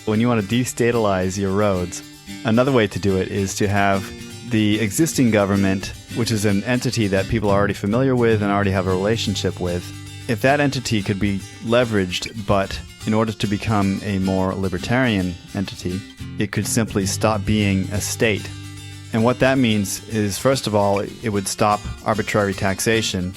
when you want to destatalize your roads, another way to do it is to have the existing government, which is an entity that people are already familiar with and already have a relationship with. If that entity could be leveraged, but in order to become a more libertarian entity, it could simply stop being a state. And what that means is, first of all, it would stop arbitrary taxation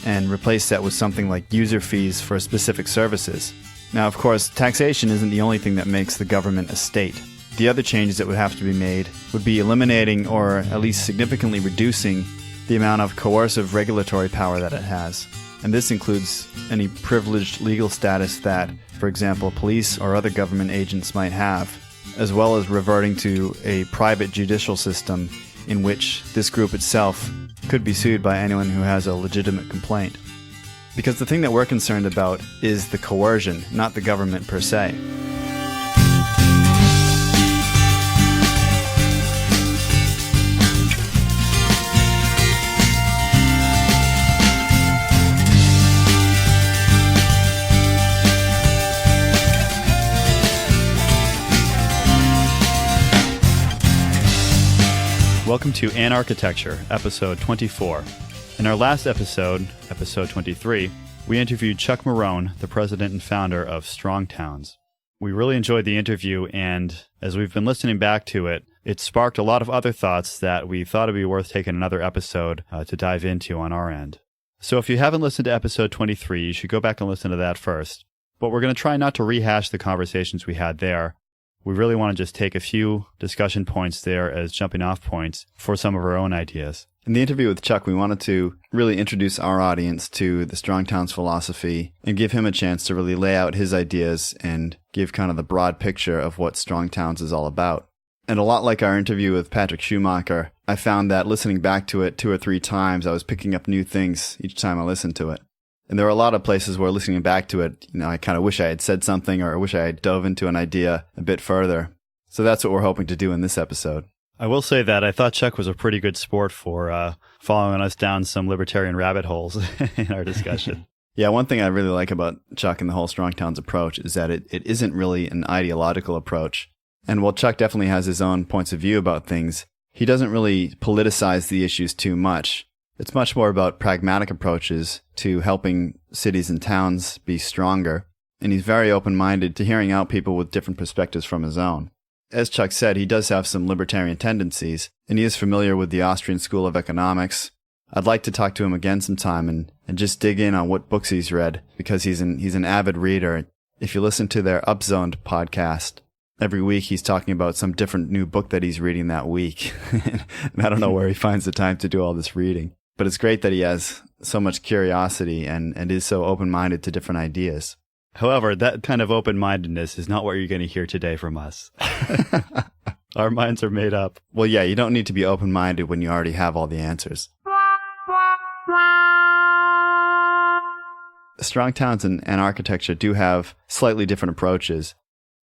and replace that with something like user fees for specific services. Now, of course, taxation isn't the only thing that makes the government a state. The other changes that would have to be made would be eliminating or at least significantly reducing the amount of coercive regulatory power that it has. And this includes any privileged legal status that, for example, police or other government agents might have, as well as reverting to a private judicial system in which this group itself could be sued by anyone who has a legitimate complaint. Because the thing that we're concerned about is the coercion, not the government per se. Welcome to Anarchitecture, episode 24. In our last episode, episode 23, we interviewed Chuck Marohn, the president and founder of Strong Towns. We really enjoyed the interview, and as we've been listening back to it, it sparked a lot of other thoughts that we thought it'd be worth taking another episode to dive into on our end. So if you haven't listened to episode 23, you should go back and listen to that first. But we're going to try not to rehash the conversations we had there. We really want to just take a few discussion points there as jumping off points for some of our own ideas. In the interview with Chuck, we wanted to really introduce our audience to the Strong Towns philosophy and give him a chance to really lay out his ideas and give kind of the broad picture of what Strong Towns is all about. And a lot like our interview with Patrick Schumacher, I found that listening back to it 2 or 3 times, I was picking up new things each time I listened to it. And there are a lot of places where listening back to it, I kind of wish I had said something or I wish I had dove into an idea a bit further. So that's what we're hoping to do in this episode. I will say that I thought Chuck was a pretty good sport for following us down some libertarian rabbit holes in our discussion. Yeah, one thing I really like about Chuck and the whole Strong Towns approach is that it isn't really an ideological approach. And while Chuck definitely has his own points of view about things, he doesn't really politicize the issues too much. It's much more about pragmatic approaches to helping cities and towns be stronger, and he's very open-minded to hearing out people with different perspectives from his own. As Chuck said, he does have some libertarian tendencies, and he is familiar with the Austrian School of Economics. I'd like to talk to him again sometime and just dig in on what books he's read, because he's an avid reader. If you listen to their Upzoned podcast, every week he's talking about some different new book that he's reading that week. And I don't know where he finds the time to do all this reading. But it's great that he has so much curiosity and is so open-minded to different ideas. However, that kind of open-mindedness is not what you're going to hear today from us. Our minds are made up. Well, yeah, you don't need to be open-minded when you already have all the answers. Strong Towns and Anarchitecture do have slightly different approaches.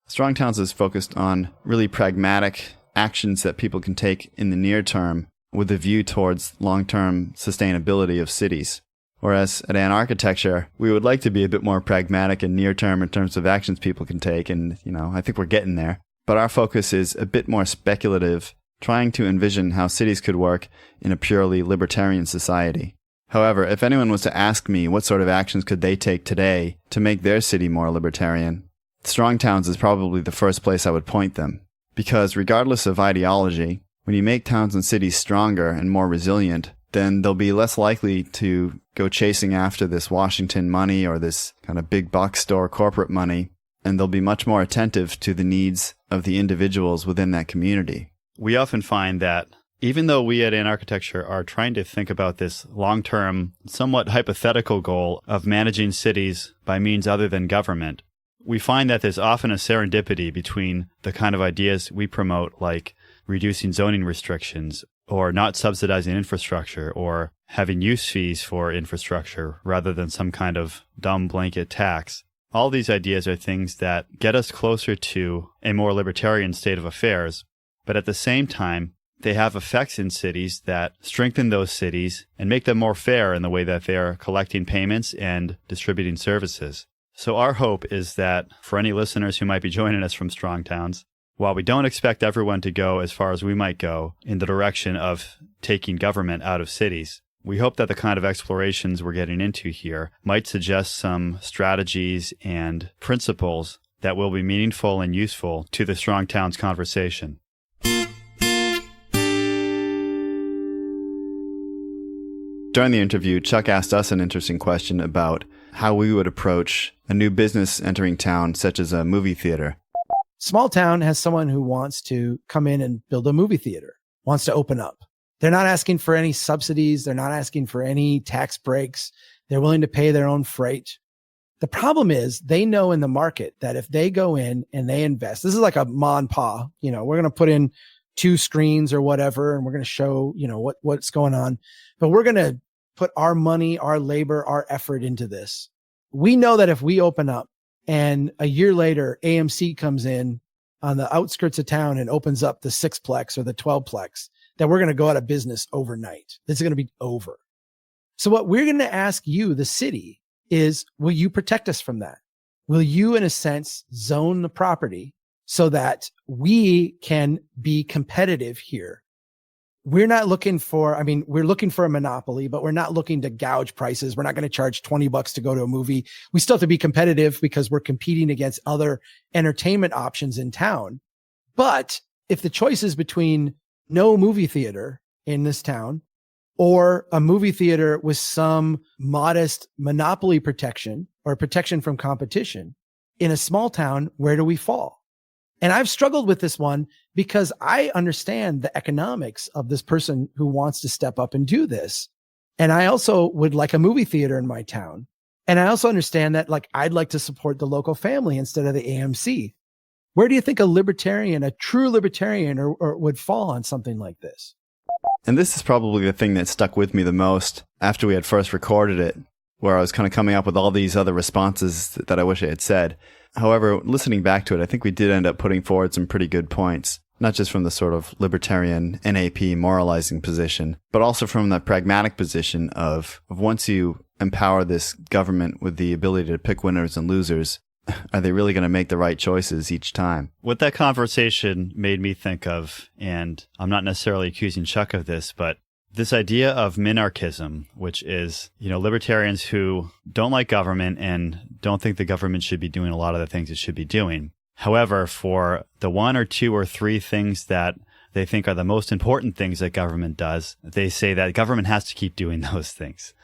Strong Towns is focused on really pragmatic actions that people can take in the near term with a view towards long-term sustainability of cities. Whereas at Anarchitecture, we would like to be a bit more pragmatic and near-term in terms of actions people can take, and, I think we're getting there. But our focus is a bit more speculative, trying to envision how cities could work in a purely libertarian society. However, if anyone was to ask me what sort of actions could they take today to make their city more libertarian, Strong Towns is probably the first place I would point them. Because regardless of ideology, when you make towns and cities stronger and more resilient, then they'll be less likely to go chasing after this Washington money or this kind of big box store corporate money, and they'll be much more attentive to the needs of the individuals within that community. We often find that even though we at Anarchitecture are trying to think about this long-term, somewhat hypothetical goal of managing cities by means other than government, we find that there's often a serendipity between the kind of ideas we promote, like reducing zoning restrictions, or not subsidizing infrastructure, or having use fees for infrastructure rather than some kind of dumb blanket tax. All these ideas are things that get us closer to a more libertarian state of affairs, but at the same time, they have effects in cities that strengthen those cities and make them more fair in the way that they are collecting payments and distributing services. So our hope is that for any listeners who might be joining us from strong towns, while we don't expect everyone to go as far as we might go in the direction of taking government out of cities, we hope that the kind of explorations we're getting into here might suggest some strategies and principles that will be meaningful and useful to the strong towns conversation. During the interview, Chuck asked us an interesting question about how we would approach a new business entering town, such as a movie theater. Small town has someone who wants to come in and build a movie theater, wants to open up. They're not asking for any subsidies. They're not asking for any tax breaks. They're willing to pay their own freight. The problem is they know in the market that if they go in and they invest, this is like a ma and pa, we're going to put in 2 screens or whatever, and we're going to show, what's going on, but we're going to put our money, our labor, our effort into this. We know that if we open up and a year later, AMC comes in on the outskirts of town and opens up the 6-plex or the 12-plex, that we're going to go out of business overnight. This is going to be over. So what we're going to ask you, the city, is will you protect us from that? Will you, in a sense, zone the property so that we can be competitive here? We're not looking for, we're looking for a monopoly, but we're not looking to gouge prices. We're not going to charge $20 to go to a movie. We still have to be competitive because we're competing against other entertainment options in town. But if the choice is between no movie theater in this town or a movie theater with some modest monopoly protection or protection from competition in a small town, where do we fall? And I've struggled with this one because I understand the economics of this person who wants to step up and do this. And I also would like a movie theater in my town. And I also understand that I'd like to support the local family instead of the AMC. Where do you think a true libertarian or would fall on something like this? And this is probably the thing that stuck with me the most after we had first recorded it, where I was kind of coming up with all these other responses that I wish I had said. However, listening back to it, I think we did end up putting forward some pretty good points, not just from the sort of libertarian NAP moralizing position, but also from the pragmatic position of once you empower this government with the ability to pick winners and losers, are they really going to make the right choices each time? What that conversation made me think of, and I'm not necessarily accusing Chuck of this, but this idea of minarchism, which is, libertarians who don't like government and don't think the government should be doing a lot of the things it should be doing. However, for the 1 or 2 or 3 things that they think are the most important things that government does, they say that government has to keep doing those things.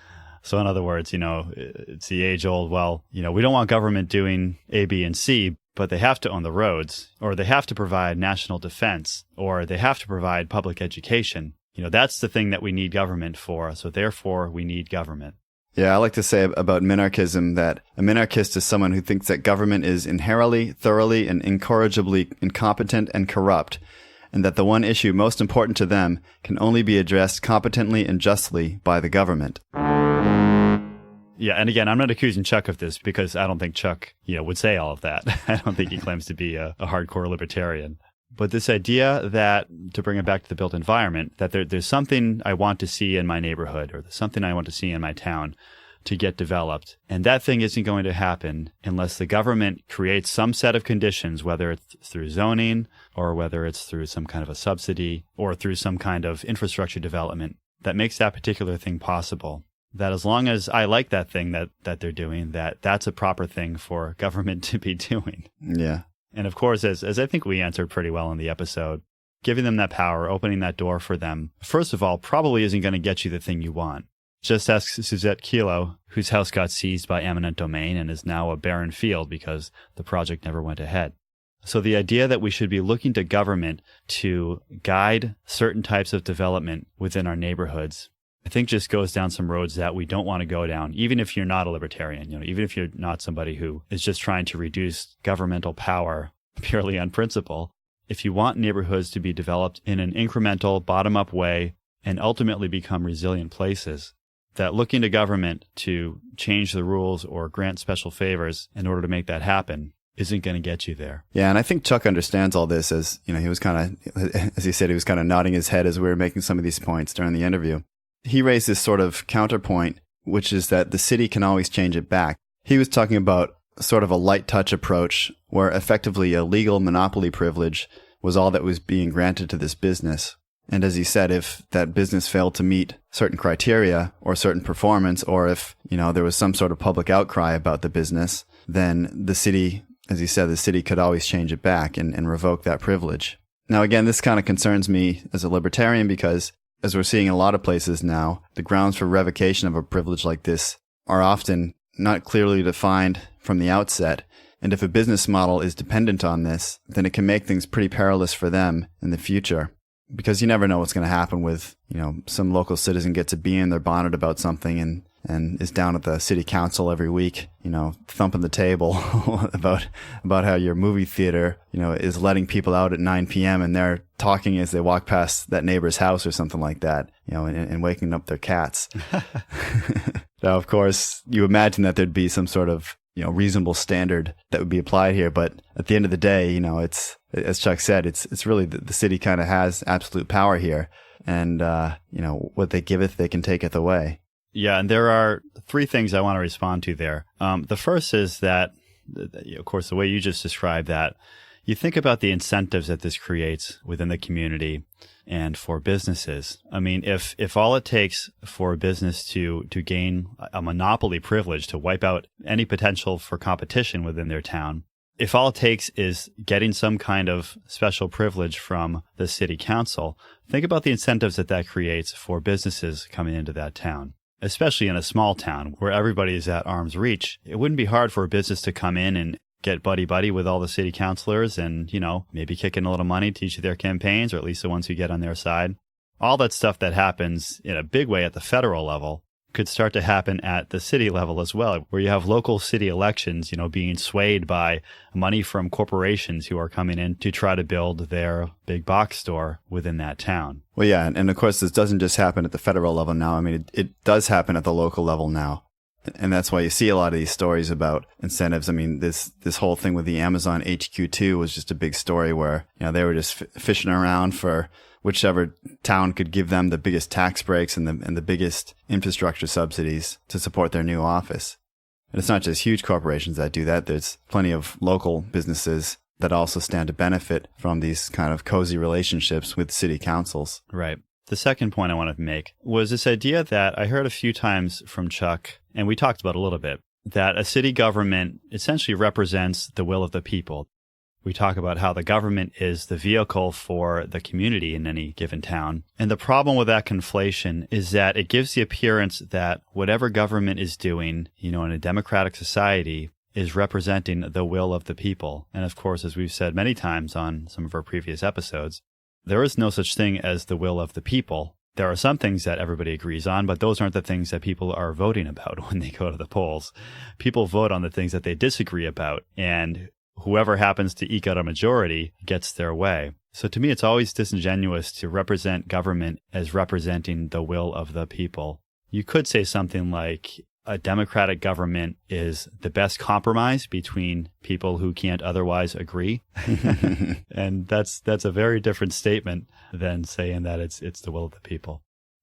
So in other words, it's the age old, we don't want government doing A, B, and C, but they have to own the roads, or they have to provide national defense, or they have to provide public education. That's the thing that we need government for. So therefore, we need government. Yeah, I like to say about minarchism that a minarchist is someone who thinks that government is inherently, thoroughly, and incorrigibly incompetent and corrupt, and that the one issue most important to them can only be addressed competently and justly by the government. Yeah, and again, I'm not accusing Chuck of this because I don't think Chuck, would say all of that. I don't think he claims to be a hardcore libertarian. But this idea that, to bring it back to the built environment, that there's something I want to see in my neighborhood or there's something I want to see in my town to get developed. And that thing isn't going to happen unless the government creates some set of conditions, whether it's through zoning or whether it's through some kind of a subsidy or through some kind of infrastructure development that makes that particular thing possible. That as long as I like that thing that they're doing, that's a proper thing for government to be doing. Yeah. And of course, as I think we answered pretty well in the episode, giving them that power, opening that door for them, first of all, probably isn't going to get you the thing you want. Just ask Suzette Kilo, whose house got seized by eminent domain and is now a barren field because the project never went ahead. So the idea that we should be looking to government to guide certain types of development within our neighborhoods, I think just goes down some roads that we don't want to go down, even if you're not a libertarian, even if you're not somebody who is just trying to reduce governmental power purely on principle. If you want neighborhoods to be developed in an incremental, bottom-up way and ultimately become resilient places, that looking to government to change the rules or grant special favors in order to make that happen isn't going to get you there. Yeah, and I think Chuck understands all this as, he was kind of, as he said, he was kind of nodding his head as we were making some of these points during the interview. He raised this sort of counterpoint, which is that the city can always change it back. He was talking about sort of a light touch approach where effectively a legal monopoly privilege was all that was being granted to this business. And as he said, if that business failed to meet certain criteria or certain performance, or if, there was some sort of public outcry about the business, then the city, as he said, the city could always change it back and revoke that privilege. Now, again, this kind of concerns me as a libertarian because, as we're seeing in a lot of places now, the grounds for revocation of a privilege like this are often not clearly defined from the outset. And if a business model is dependent on this, then it can make things pretty perilous for them in the future. Because you never know what's going to happen with, some local citizen gets a bee in their bonnet about something and is down at the city council every week, thumping the table about how your movie theater, is letting people out at 9 p.m. and they're talking as they walk past that neighbor's house or something like that, and waking up their cats. Now, of course, you imagine that there'd be some sort of, reasonable standard that would be applied here. But at the end of the day, it's, as Chuck said, it's really the city kind of has absolute power here. And, what they giveth, they can taketh away. Yeah, and there are three things I want to respond to there. The first is that, of course, the way you just described that, you think about the incentives that this creates within the community and for businesses. I mean, if all it takes for a business to gain a monopoly privilege to wipe out any potential for competition within their town, if all it takes is getting some kind of special privilege from the city council, think about the incentives that creates for businesses coming into that town. Especially in a small town where everybody is at arm's reach, it wouldn't be hard for a business to come in and get buddy-buddy with all the city councilors and, maybe kick in a little money to each of their campaigns, or at least the ones who get on their side. All that stuff that happens in a big way at the federal level could start to happen at the city level as well, where you have local city elections, being swayed by money from corporations who are coming in to try to build their big box store within that town. Well, yeah, and of course, this doesn't just happen at the federal level now. I mean, it does happen at the local level now. And that's why you see a lot of these stories about incentives. I mean, this whole thing with the Amazon HQ2 was just a big story where, they were just fishing around for whichever town could give them the biggest tax breaks and the biggest infrastructure subsidies to support their new office. And it's not just huge corporations that do that. There's plenty of local businesses that also stand to benefit from these kind of cozy relationships with city councils. Right. The second point I wanted to make was this idea that I heard a few times from Chuck, and we talked about a little bit, that a city government essentially represents the will of the people. We talk about how the government is the vehicle for the community in any given town. And the problem with that conflation is that it gives the appearance that whatever government is doing, in a democratic society, is representing the will of the people. And of course, as we've said many times on some of our previous episodes, there is no such thing as the will of the people. There are some things that everybody agrees on, but those aren't the things that people are voting about when they go to the polls. People vote on the things that they disagree about, and whoever happens to eke out a majority gets their way. So to me, it's always disingenuous to represent government as representing the will of the people. You could say something like, a democratic government is the best compromise between people who can't otherwise agree. And that's a very different statement than saying that it's the will of the people.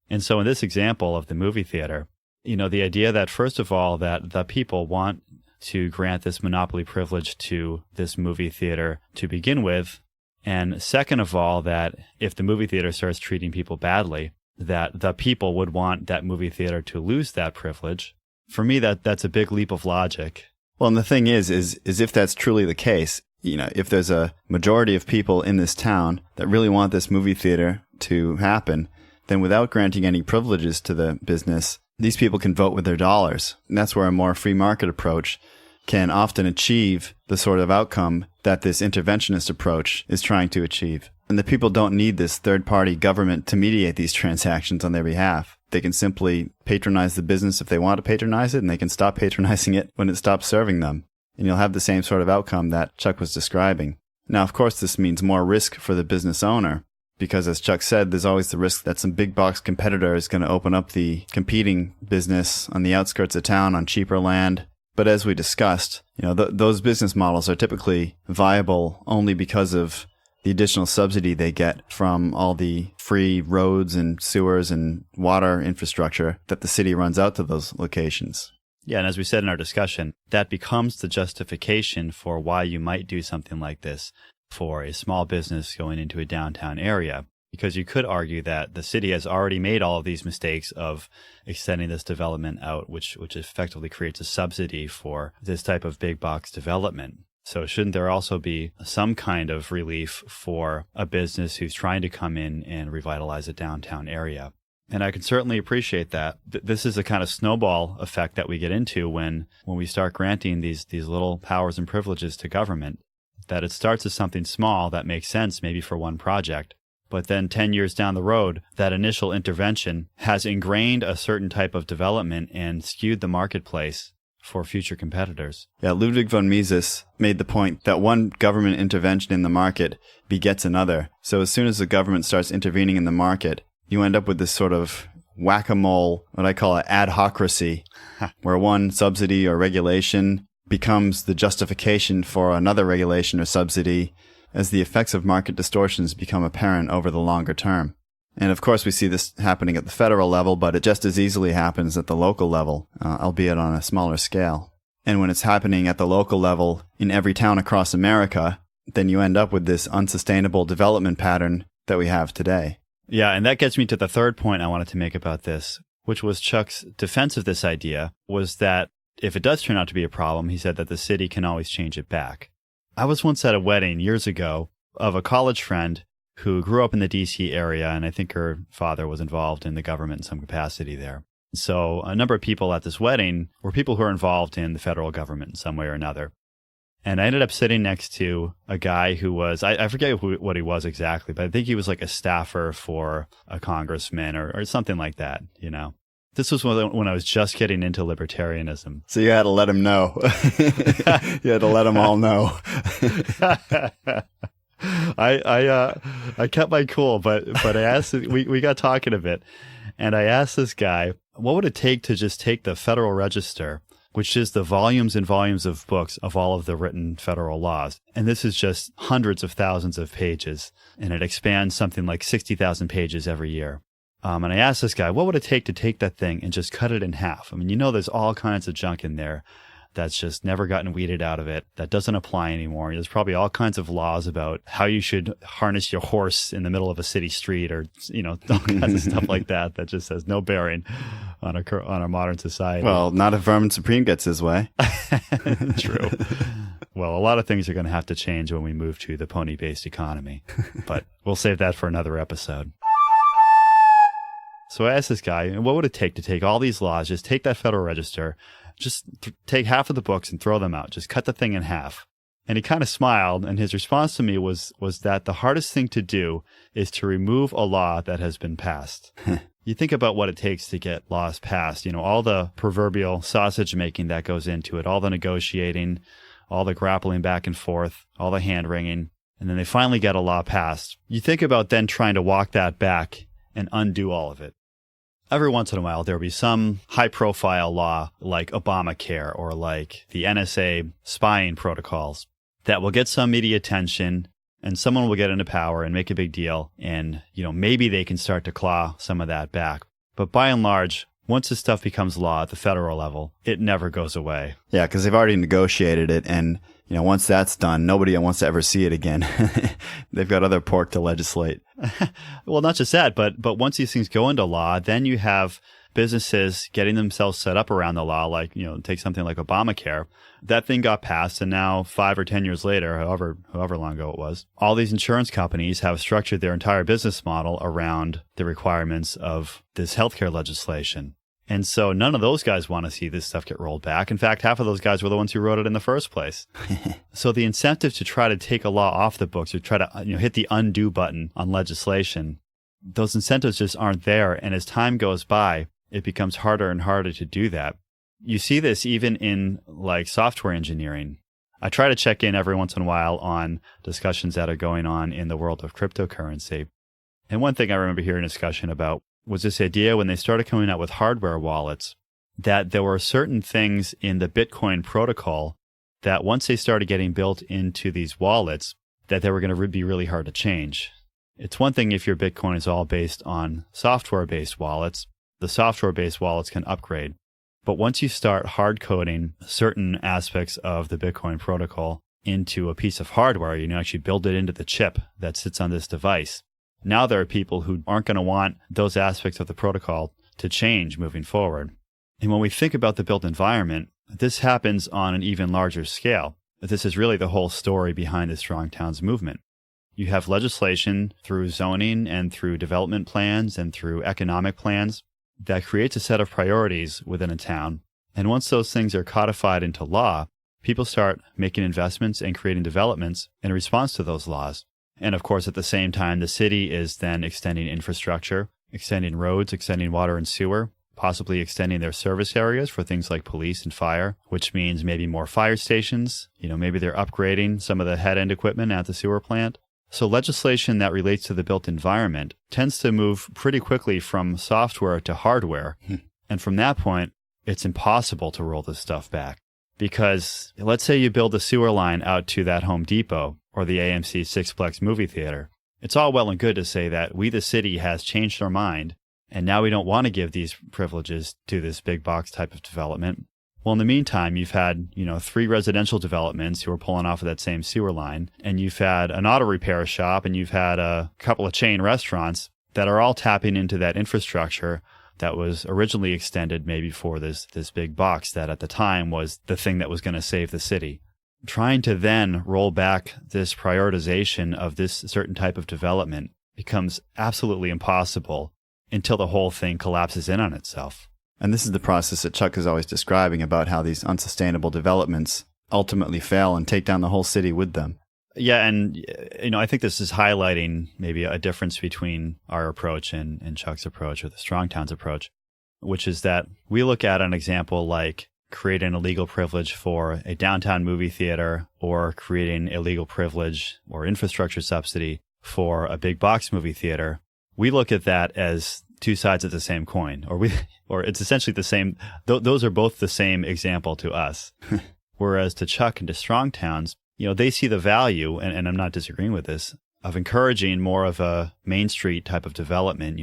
And so in this example of the movie theater, the idea that, first of all, that the people want to grant this monopoly privilege to this movie theater to begin with, and second of all, that if the movie theater starts treating people badly, that the people would want that movie theater to lose that privilege. For me, that's a big leap of logic. Well, and the thing is if that's truly the case, if there's a majority of people in this town that really want this movie theater to happen, then without granting any privileges to the business, these people can vote with their dollars. And that's where a more free market approach can often achieve the sort of outcome that this interventionist approach is trying to achieve. And the people don't need this third-party government to mediate these transactions on their behalf. They can simply patronize the business if they want to patronize it, and they can stop patronizing it when it stops serving them. And you'll have the same sort of outcome that Chuck was describing. Now, of course, this means more risk for the business owner, because as Chuck said, there's always the risk that some big box competitor is going to open up the competing business on the outskirts of town on cheaper land. But as we discussed, those business models are typically viable only because of the additional subsidy they get from all the free roads and sewers and water infrastructure that the city runs out to those locations. Yeah, and as we said in our discussion, that becomes the justification for why you might do something like this for a small business going into a downtown area. Because you could argue that the city has already made all of these mistakes of extending this development out, which effectively creates a subsidy for this type of big box development. So shouldn't there also be some kind of relief for a business who's trying to come in and revitalize a downtown area? And I can certainly appreciate that. This is the kind of snowball effect that we get into when we start granting these little powers and privileges to government, that it starts as something small that makes sense maybe for one project. But then 10 years down the road, that initial intervention has ingrained a certain type of development and skewed the marketplace for future competitors. Yeah, Ludwig von Mises made the point that one government intervention in the market begets another. So as soon as the government starts intervening in the market, you end up with this sort of whack-a-mole, what I call an adhocracy, where one subsidy or regulation becomes the justification for another regulation or subsidy as the effects of market distortions become apparent over the longer term. And of course, we see this happening at the federal level, but it just as easily happens at the local level, albeit on a smaller scale. And when it's happening at the local level in every town across America, then you end up with this unsustainable development pattern that we have today. Yeah, and that gets me to the third point I wanted to make about this, which was Chuck's defense of this idea, was that if it does turn out to be a problem, he said that the city can always change it back. I was once at a wedding years ago of a college friend who grew up in the D.C. area, and I think her father was involved in the government in some capacity there. So a number of people at this wedding were people who are involved in the federal government in some way or another. And I ended up sitting next to a guy who was, I forget what he was exactly, but I think he was like a staffer for a congressman or something like that, you know. This was when I was just getting into libertarianism. So you had to let him know. You had to let them all know. I kept my cool, but I asked, we got talking a bit, and I asked this guy, what would it take to just take the Federal Register, which is the volumes and volumes of books of all of the written federal laws, and this is just hundreds of thousands of pages, and it expands something like 60,000 pages every year. And I asked this guy, what would it take to take that thing and just cut it in half? I mean, you know, there's all kinds of junk in there that's just never gotten weeded out of it, that doesn't apply anymore. There's probably all kinds of laws about how you should harness your horse in the middle of a city street, or, you know, all kinds of stuff like that just has no bearing on our modern society. Well, not if Vermin Supreme gets his way. True. Well, a lot of things are going to have to change when we move to the pony-based economy, but we'll save that for another episode. So I asked this guy, what would it take to take all these laws, just take that Federal Register, just take half of the books and throw them out, just cut the thing in half? And he kind of smiled, and his response to me was that the hardest thing to do is to remove a law that has been passed. You think about what it takes to get laws passed, you know, all the proverbial sausage making that goes into it, all the negotiating, all the grappling back and forth, all the hand-wringing, and then they finally get a law passed. You think about then trying to walk that back and undo all of it. Every once in a while, there will be some high-profile law like Obamacare or like the NSA spying protocols that will get some media attention, and someone will get into power and make a big deal, and, you know, maybe they can start to claw some of that back. But by and large, once this stuff becomes law at the federal level, it never goes away. Yeah, because they've already negotiated it, and, you know, once that's done, nobody wants to ever see it again. They've got other pork to legislate. Well, not just that, but once these things go into law, then you have businesses getting themselves set up around the law, like, you know, take something like Obamacare. That thing got passed, and now 5 or 10 years later, however long ago it was, all these insurance companies have structured their entire business model around the requirements of this healthcare legislation. And so none of those guys want to see this stuff get rolled back. In fact, half of those guys were the ones who wrote it in the first place. So the incentive to try to take a law off the books or try to, you know, hit the undo button on legislation, those incentives just aren't there. And as time goes by, it becomes harder and harder to do that. You see this even in like software engineering. I try to check in every once in a while on discussions that are going on in the world of cryptocurrency. And one thing I remember hearing a discussion about was this idea when they started coming out with hardware wallets, that there were certain things in the Bitcoin protocol that once they started getting built into these wallets, that they were going to be really hard to change. It's one thing if your Bitcoin is all based on software-based wallets. The software-based wallets can upgrade. But once you start hard coding certain aspects of the Bitcoin protocol into a piece of hardware, you actually build it into the chip that sits on this device. Now there are people who aren't going to want those aspects of the protocol to change moving forward. And when we think about the built environment, this happens on an even larger scale. This is really the whole story behind the Strong Towns movement. You have legislation through zoning and through development plans and through economic plans that creates a set of priorities within a town. And once those things are codified into law, people start making investments and creating developments in response to those laws. And of course, at the same time, the city is then extending infrastructure, extending roads, extending water and sewer, possibly extending their service areas for things like police and fire, which means maybe more fire stations. Maybe they're upgrading some of the head-end equipment at the sewer plant. So legislation that relates to the built environment tends to move pretty quickly from software to hardware. And from that point, it's impossible to roll this stuff back. Because let's say you build a sewer line out to that Home Depot or the AMC Sixplex movie theater. It's all well and good to say that we, the city, has changed our mind, and now we don't want to give these privileges to this big box type of development. Well, in the meantime, you've had, 3 residential developments who are pulling off of that same sewer line, and you've had an auto repair shop, and you've had a couple of chain restaurants that are all tapping into that infrastructure that was originally extended maybe for this big box that at the time was the thing that was going to save the city. Trying to then roll back this prioritization of this certain type of development becomes absolutely impossible until the whole thing collapses in on itself. And this is the process that Chuck is always describing about how these unsustainable developments ultimately fail and take down the whole city with them. Yeah, and I think this is highlighting maybe a difference between our approach and Chuck's approach, or the Strong Towns approach, which is that we look at an example like creating a legal privilege for a downtown movie theater, or creating a legal privilege or infrastructure subsidy for a big box movie theater. We look at that as two sides of the same coin, or it's essentially the same. Those are both the same example to us. Whereas to Chuck and to Strong Towns, they see the value, and I'm not disagreeing with this, of encouraging more of a Main Street type of development,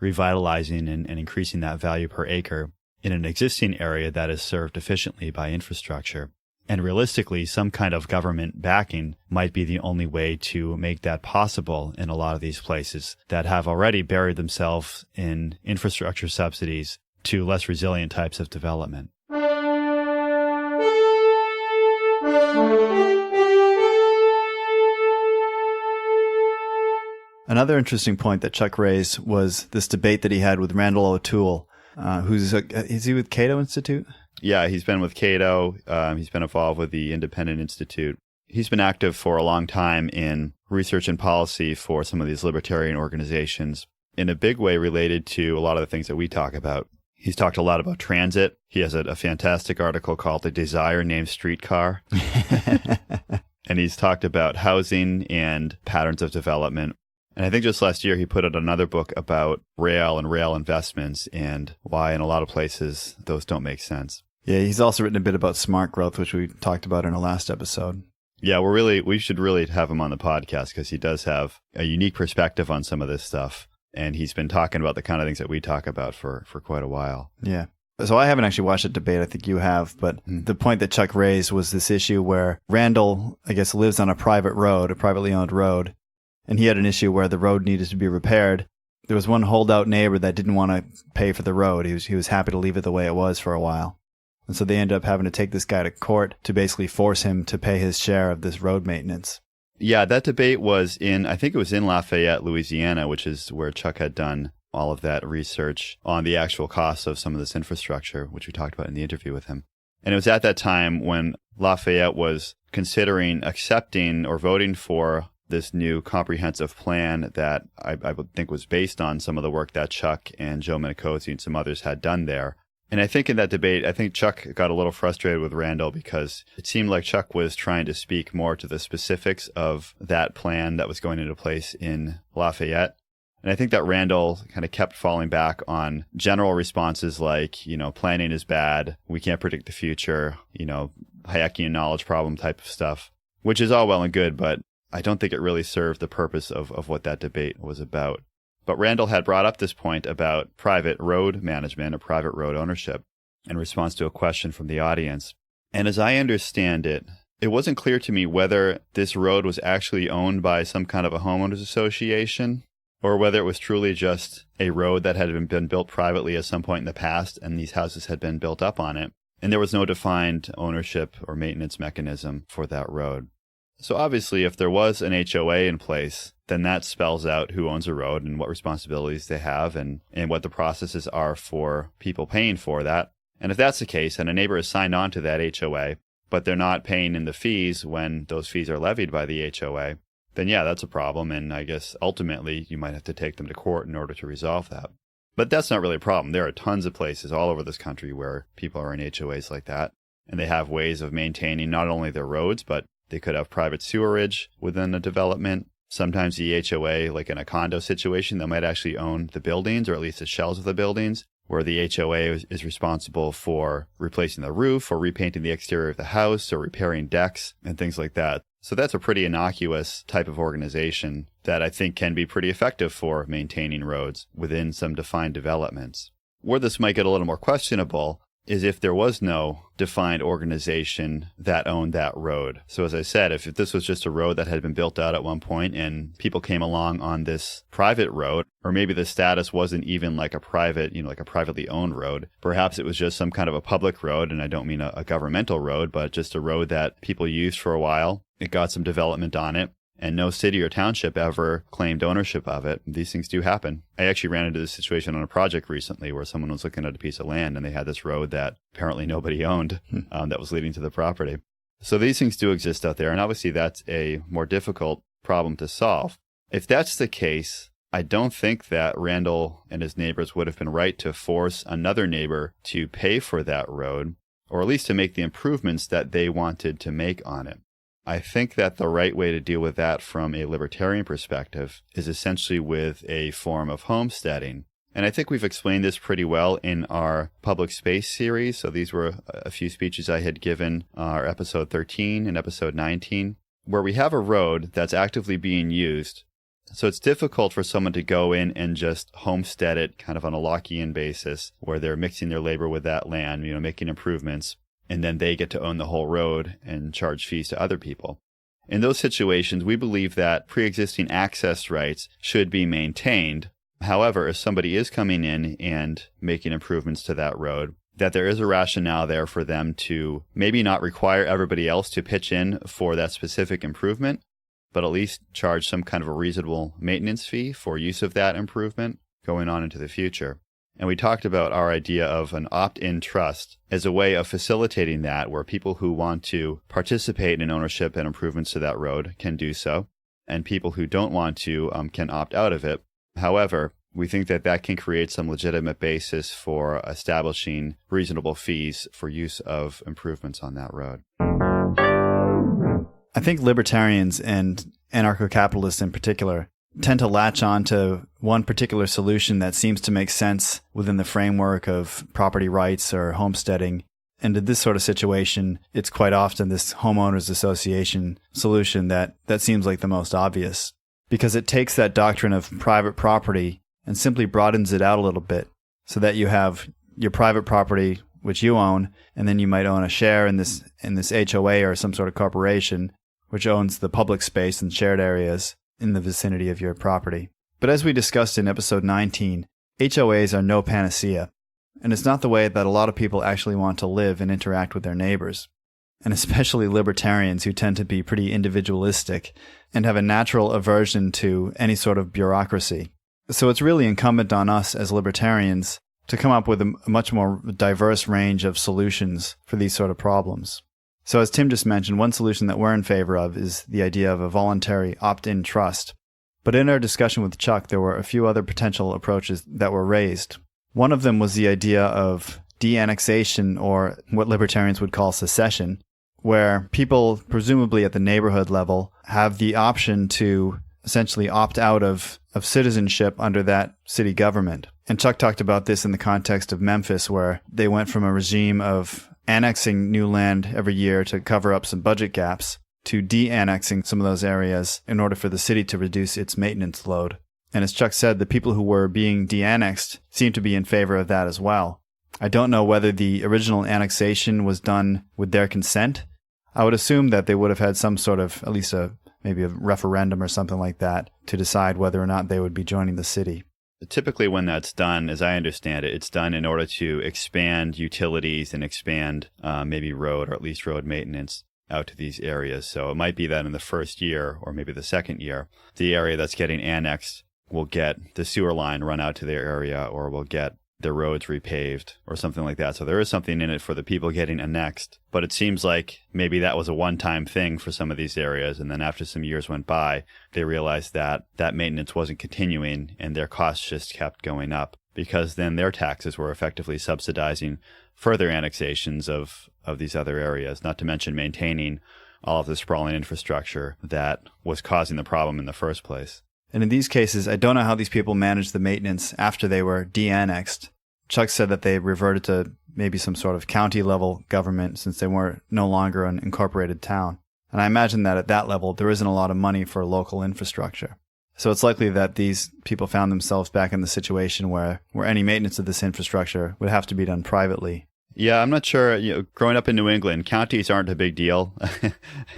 revitalizing and increasing that value per acre in an existing area that is served efficiently by infrastructure. And realistically, some kind of government backing might be the only way to make that possible in a lot of these places that have already buried themselves in infrastructure subsidies to less resilient types of development. Another interesting point that Chuck raised was this debate that he had with Randall O'Toole, is he with Cato Institute? Yeah, he's been with Cato. He's been involved with the Independent Institute. He's been active for a long time in research and policy for some of these libertarian organizations, in a big way related to a lot of the things that we talk about. He's talked a lot about transit. He has a fantastic article called The Desire Named Streetcar. And he's talked about housing and patterns of development. And I think just last year he put out another book about rail and rail investments and why in a lot of places those don't make sense. Yeah, he's also written a bit about smart growth, which we talked about in our last episode. Yeah, we should really have him on the podcast because he does have a unique perspective on some of this stuff. And he's been talking about the kind of things that we talk about for quite a while. Yeah. So I haven't actually watched that debate. I think you have. But the point that Chuck raised was this issue where Randall, I guess, lives on a private road, a privately owned road. And he had an issue where the road needed to be repaired. There was one holdout neighbor that didn't want to pay for the road. He was happy to leave it the way it was for a while. And so they ended up having to take this guy to court to basically force him to pay his share of this road maintenance. Yeah, that debate was I think it was in Lafayette, Louisiana, which is where Chuck had done all of that research on the actual costs of some of this infrastructure, which we talked about in the interview with him. And it was at that time when Lafayette was considering accepting or voting for this new comprehensive plan that I would think was based on some of the work that Chuck and Joe Minicozy and some others had done there. And I think in that debate, I think Chuck got a little frustrated with Randall because it seemed like Chuck was trying to speak more to the specifics of that plan that was going into place in Lafayette. And I think that Randall kind of kept falling back on general responses like, planning is bad, we can't predict the future, Hayekian knowledge problem type of stuff, which is all well and good, but I don't think it really served the purpose of what that debate was about. But Randall had brought up this point about private road management or private road ownership. in response to a question from the audience. And as I understand it, it wasn't clear to me whether this road was actually owned by some kind of a homeowners association or whether it was truly just a road that had been built privately at some point in the past and these houses had been built up on it. And there was no defined ownership or maintenance mechanism for that road. So obviously, if there was an HOA in place, then that spells out who owns a road and what responsibilities they have and what the processes are for people paying for that. And if that's the case, and a neighbor is signed on to that HOA, but they're not paying in the fees when those fees are levied by the HOA, then yeah, that's a problem. And I guess ultimately you might have to take them to court in order to resolve that. But that's not really a problem. There are tons of places all over this country where people are in HOAs like that. And they have ways of maintaining not only their roads, but they could have private sewerage within a development. Sometimes the HOA, like in a condo situation, they might actually own the buildings or at least the shells of the buildings, where the HOA is responsible for replacing the roof or repainting the exterior of the house or repairing decks and things like that. So that's a pretty innocuous type of organization that I think can be pretty effective for maintaining roads within some defined developments. Where this might get a little more questionable is if there was no defined organization that owned that road. So as I said, if this was just a road that had been built out at one point and people came along on this private road, or maybe the status wasn't even like a private, like a privately owned road. Perhaps it was just some kind of a public road, and I don't mean a governmental road, but just a road that people used for a while. It got some development on it, and no city or township ever claimed ownership of it. These things do happen. I actually ran into this situation on a project recently where someone was looking at a piece of land and they had this road that apparently nobody owned that was leading to the property. So these things do exist out there, and obviously that's a more difficult problem to solve. If that's the case, I don't think that Randall and his neighbors would have been right to force another neighbor to pay for that road, or at least to make the improvements that they wanted to make on it. I think that the right way to deal with that from a libertarian perspective is essentially with a form of homesteading. And I think we've explained this pretty well in our public space series. So these were a few speeches I had given, our episode 13 and episode 19, where we have a road that's actively being used. So it's difficult for someone to go in and just homestead it kind of on a Lockean basis, where they're mixing their labor with that land, making improvements. And then they get to own the whole road and charge fees to other people. In those situations, we believe that pre-existing access rights should be maintained. However, if somebody is coming in and making improvements to that road, that there is a rationale there for them to maybe not require everybody else to pitch in for that specific improvement, but at least charge some kind of a reasonable maintenance fee for use of that improvement going on into the future. And we talked about our idea of an opt-in trust as a way of facilitating that, where people who want to participate in ownership and improvements to that road can do so, and people who don't want to can opt out of it. However, we think that that can create some legitimate basis for establishing reasonable fees for use of improvements on that road. I think libertarians and anarcho-capitalists in particular tend to latch on to one particular solution that seems to make sense within the framework of property rights or homesteading. And in this sort of situation, it's quite often this homeowners association solution that seems like the most obvious, because it takes that doctrine of private property and simply broadens it out a little bit so that you have your private property, which you own, and then you might own a share in this HOA or some sort of corporation, which owns the public space and shared areas in the vicinity of your property. But as we discussed in episode 19, HOAs are no panacea, and it's not the way that a lot of people actually want to live and interact with their neighbors, and especially libertarians who tend to be pretty individualistic and have a natural aversion to any sort of bureaucracy. So it's really incumbent on us as libertarians to come up with a much more diverse range of solutions for these sort of problems. So as Tim just mentioned, one solution that we're in favor of is the idea of a voluntary opt-in trust. But in our discussion with Chuck, there were a few other potential approaches that were raised. One of them was the idea of de-annexation, or what libertarians would call secession, where people, presumably at the neighborhood level, have the option to essentially opt out of citizenship under that city government. And Chuck talked about this in the context of Memphis, where they went from a regime of annexing new land every year to cover up some budget gaps to de-annexing some of those areas in order for the city to reduce its maintenance load. And as Chuck said, the people who were being de-annexed seemed to be in favor of that as well. I don't know whether the original annexation was done with their consent. I would assume that they would have had some sort of, at least maybe a referendum or something like that, to decide whether or not they would be joining the city. Typically when that's done, as I understand it, it's done in order to expand utilities and expand maybe road or at least road maintenance out to these areas. So it might be that in the first year or maybe the second year, the area that's getting annexed will get the sewer line run out to their area or will get the roads repaved or something like that. So there is something in it for the people getting annexed. But it seems like maybe that was a one-time thing for some of these areas. And then after some years went by, they realized that that maintenance wasn't continuing and their costs just kept going up because then their taxes were effectively subsidizing further annexations of these other areas, not to mention maintaining all of the sprawling infrastructure that was causing the problem in the first place. And in these cases, I don't know how these people managed the maintenance after they were de-annexed. Chuck said that they reverted to maybe some sort of county-level government since they were no longer an incorporated town. And I imagine that at that level, there isn't a lot of money for local infrastructure. So it's likely that these people found themselves back in the situation where any maintenance of this infrastructure would have to be done privately. Yeah, I'm not sure. Growing up in New England, counties aren't a big deal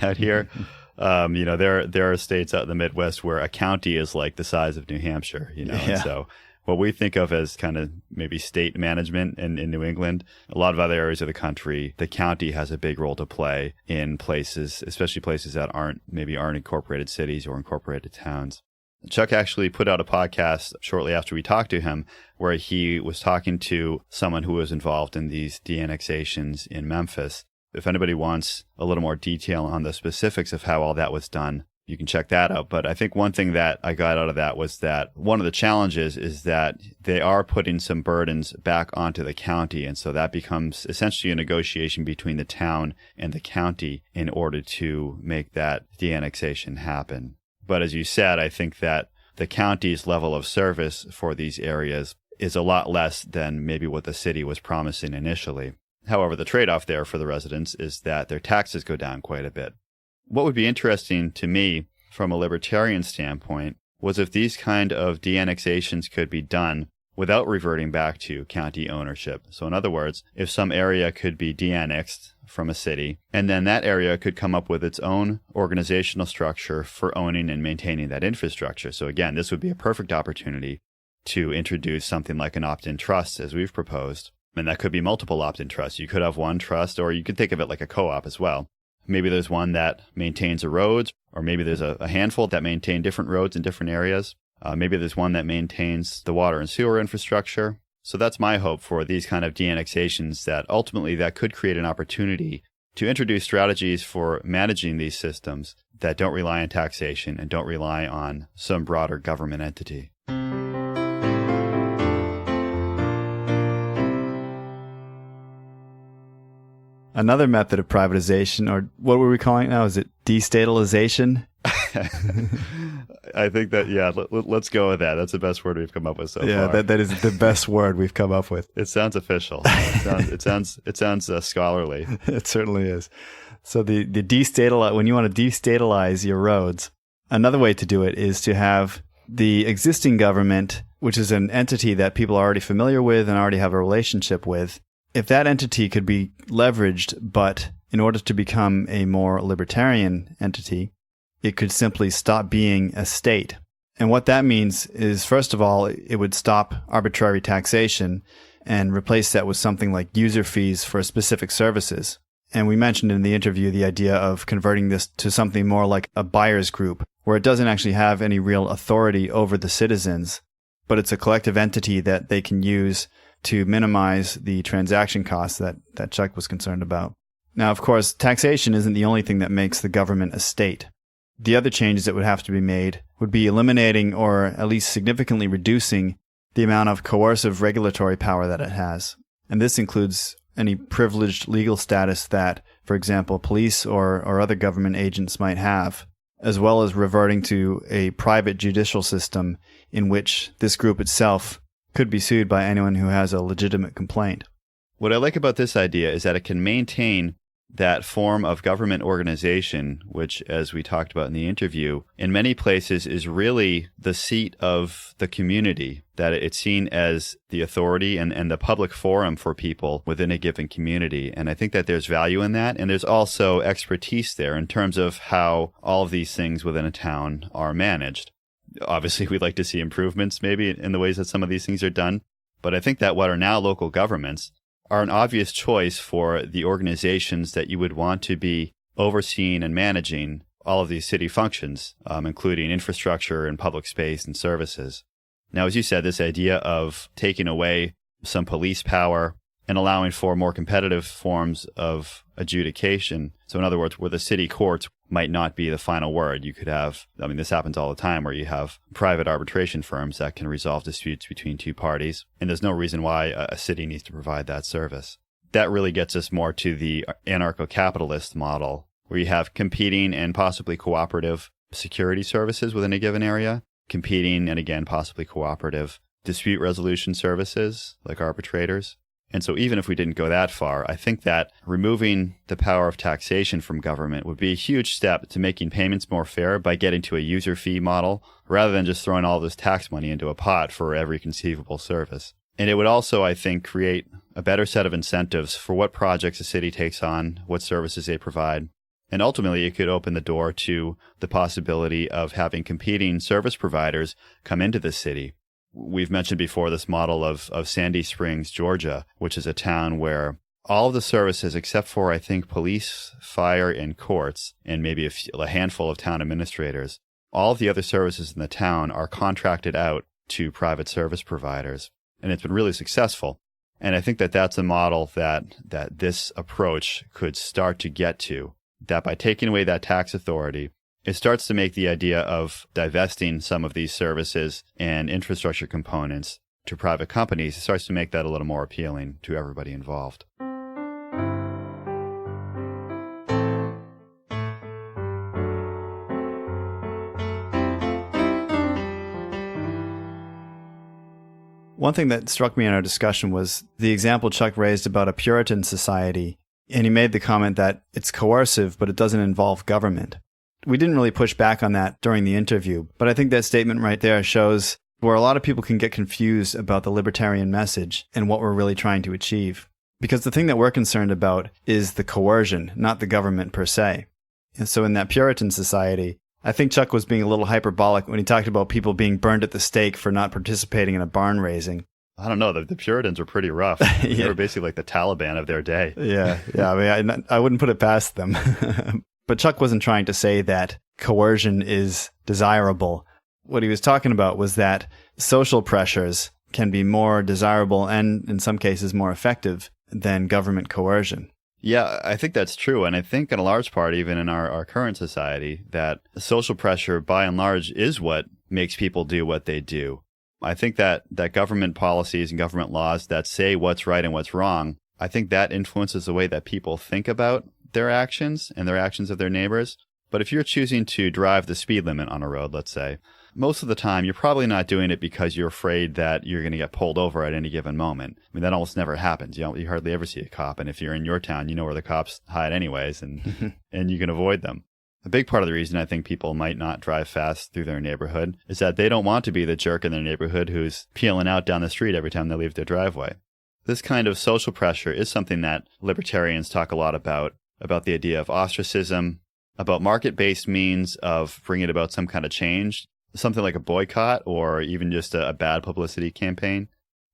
out here. There are states out in the Midwest where a county is like the size of New Hampshire, Yeah. And so what we think of as kind of maybe state management in New England, a lot of other areas of the country, the county has a big role to play in places, especially places that aren't incorporated cities or incorporated towns. Chuck actually put out a podcast shortly after we talked to him where he was talking to someone who was involved in these de-annexations in Memphis. If anybody wants a little more detail on the specifics of how all that was done, you can check that out. But I think one thing that I got out of that was that one of the challenges is that they are putting some burdens back onto the county. And so that becomes essentially a negotiation between the town and the county in order to make that de-annexation happen. But as you said, I think that the county's level of service for these areas is a lot less than maybe what the city was promising initially. However, the trade-off there for the residents is that their taxes go down quite a bit. What would be interesting to me from a libertarian standpoint was if these kind of de-annexations could be done without reverting back to county ownership. So in other words, if some area could be de-annexed from a city, and then that area could come up with its own organizational structure for owning and maintaining that infrastructure. So again, this would be a perfect opportunity to introduce something like an opt-in trust as we've proposed. And that could be multiple opt-in trusts. You could have one trust, or you could think of it like a co-op as well. Maybe there's one that maintains the roads, or maybe there's a handful that maintain different roads in different areas. Maybe there's one that maintains the water and sewer infrastructure. So that's my hope for these kind of de-annexations, that ultimately that could create an opportunity to introduce strategies for managing these systems that don't rely on taxation and don't rely on some broader government entity. Another method of privatization, or what were we calling it now? Is it destatalization? I think that, yeah, let's go with that. That's the best word we've come up with so far. Yeah, that is the best word we've come up with. It sounds official. It sounds scholarly. It certainly is. So the destatalize, when you want to destatalize your roads, another way to do it is to have the existing government, which is an entity that people are already familiar with and already have a relationship with. If that entity could be leveraged, but in order to become a more libertarian entity, it could simply stop being a state. And what that means is, first of all, it would stop arbitrary taxation and replace that with something like user fees for specific services. And we mentioned in the interview the idea of converting this to something more like a buyer's group, where it doesn't actually have any real authority over the citizens, but it's a collective entity that they can use to minimize the transaction costs that Chuck was concerned about. Now, of course, taxation isn't the only thing that makes the government a state. The other changes that would have to be made would be eliminating or at least significantly reducing the amount of coercive regulatory power that it has. And this includes any privileged legal status that, for example, police or other government agents might have, as well as reverting to a private judicial system in which this group itself could be sued by anyone who has a legitimate complaint. What I like about this idea is that it can maintain that form of government organization, which, as we talked about in the interview, in many places is really the seat of the community, that it's seen as the authority and the public forum for people within a given community. And I think that there's value in that. And there's also expertise there in terms of how all of these things within a town are managed. Obviously, we'd like to see improvements maybe in the ways that some of these things are done. But I think that what are now local governments are an obvious choice for the organizations that you would want to be overseeing and managing all of these city functions, including infrastructure and public space and services. Now, as you said, this idea of taking away some police power and allowing for more competitive forms of adjudication. So in other words, where the city courts might not be the final word. You could have, this happens all the time where you have private arbitration firms that can resolve disputes between two parties. And there's no reason why a city needs to provide that service. That really gets us more to the anarcho-capitalist model, where you have competing and possibly cooperative security services within a given area, competing and again, possibly cooperative dispute resolution services like arbitrators. And so even if we didn't go that far, I think that removing the power of taxation from government would be a huge step to making payments more fair by getting to a user fee model rather than just throwing all this tax money into a pot for every conceivable service. And it would also, I think, create a better set of incentives for what projects a city takes on, what services they provide. And ultimately, it could open the door to the possibility of having competing service providers come into the city. We've mentioned before this model of Sandy Springs, Georgia, which is a town where all of the services, except for, I think, police, fire, and courts, and maybe a handful of town administrators, all of the other services in the town are contracted out to private service providers. And it's been really successful. And I think that that's a model that this approach could start to get to, that by taking away that tax authority, it starts to make the idea of divesting some of these services and infrastructure components to private companies, it starts to make that a little more appealing to everybody involved. One thing that struck me in our discussion was the example Chuck raised about a Puritan society, and he made the comment that it's coercive, but it doesn't involve government. We didn't really push back on that during the interview, but I think that statement right there shows where a lot of people can get confused about the libertarian message and what we're really trying to achieve. Because the thing that we're concerned about is the coercion, not the government per se. And so in that Puritan society, I think Chuck was being a little hyperbolic when he talked about people being burned at the stake for not participating in a barn raising. I don't know. The Puritans were pretty rough. Yeah. They were basically like the Taliban of their day. Yeah. I wouldn't put it past them. But Chuck wasn't trying to say that coercion is desirable. What he was talking about was that social pressures can be more desirable and, in some cases, more effective than government coercion. Yeah, I think that's true. And I think in a large part, even in our current society, that social pressure, by and large, is what makes people do what they do. I think that government policies and government laws that say what's right and what's wrong, I think that influences the way that people think about their actions and their actions of their neighbors. But if you're choosing to drive the speed limit on a road, let's say, most of the time you're probably not doing it because you're afraid that you're going to get pulled over at any given moment. I mean, that almost never happens. You hardly ever see a cop. And if you're in your town, you know where the cops hide anyways, and and you can avoid them. A big part of the reason I think people might not drive fast through their neighborhood is that they don't want to be the jerk in their neighborhood who's peeling out down the street every time they leave their driveway. This kind of social pressure is something that libertarians talk a lot about the idea of ostracism, about market-based means of bringing about some kind of change, something like a boycott or even just a bad publicity campaign.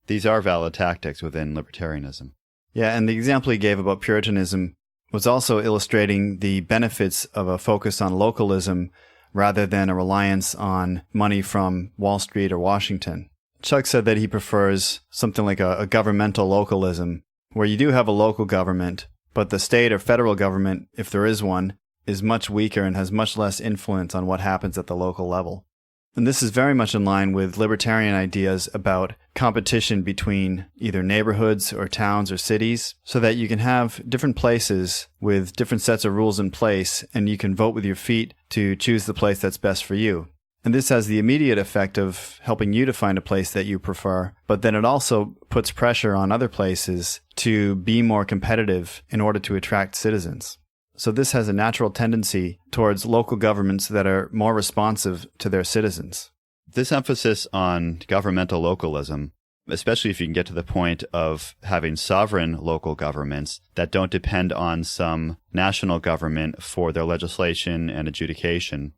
These are valid tactics within libertarianism. Yeah, and the example he gave about Puritanism was also illustrating the benefits of a focus on localism rather than a reliance on money from Wall Street or Washington. Chuck said that he prefers something like a governmental localism, where you do have a local government, but the state or federal government, if there is one, is much weaker and has much less influence on what happens at the local level. And this is very much in line with libertarian ideas about competition between either neighborhoods or towns or cities, so that you can have different places with different sets of rules in place, and you can vote with your feet to choose the place that's best for you. And this has the immediate effect of helping you to find a place that you prefer, but then it also puts pressure on other places to be more competitive in order to attract citizens. So this has a natural tendency towards local governments that are more responsive to their citizens. This emphasis on governmental localism, especially if you can get to the point of having sovereign local governments that don't depend on some national government for their legislation and adjudication,